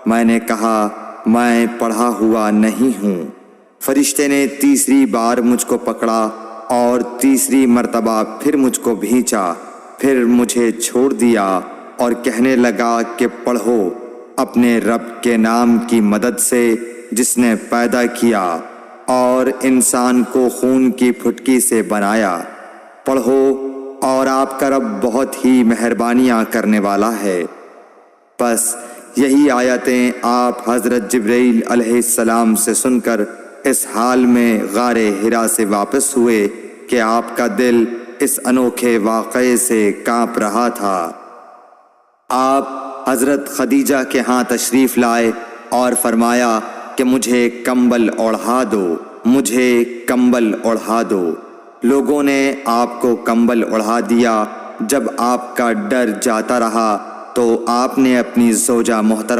میں نے کہا میں پڑھا ہوا نہیں ہوں۔ فرشتے نے تیسری بار مجھ کو پکڑا اور تیسری مرتبہ پھر مجھ کو بھینچا، پھر مجھے چھوڑ دیا اور کہنے لگا کہ پڑھو اپنے رب کے نام کی مدد سے جس نے پیدا کیا اور انسان کو خون کی پھٹکی سے بنایا۔ پڑھو اور آپ کا رب بہت ہی مہربانیاں کرنے والا ہے۔ پس یہی آیتیں آپ حضرت جبرائیل علیہ السلام سے سن کر اس حال میں غار حرا سے واپس ہوئے کہ آپ کا دل اس انوکھے واقعے سے کانپ رہا تھا۔ آپ حضرت خدیجہ کے ہاں تشریف لائے اور فرمایا کہ مجھے کمبل اوڑھا دو، مجھے کمبل اوڑھا دو۔ لوگوں نے آپ کو کمبل اوڑھا دیا۔ جب آپ کا ڈر جاتا رہا تو آپ نے اپنی زوجہ محترمہ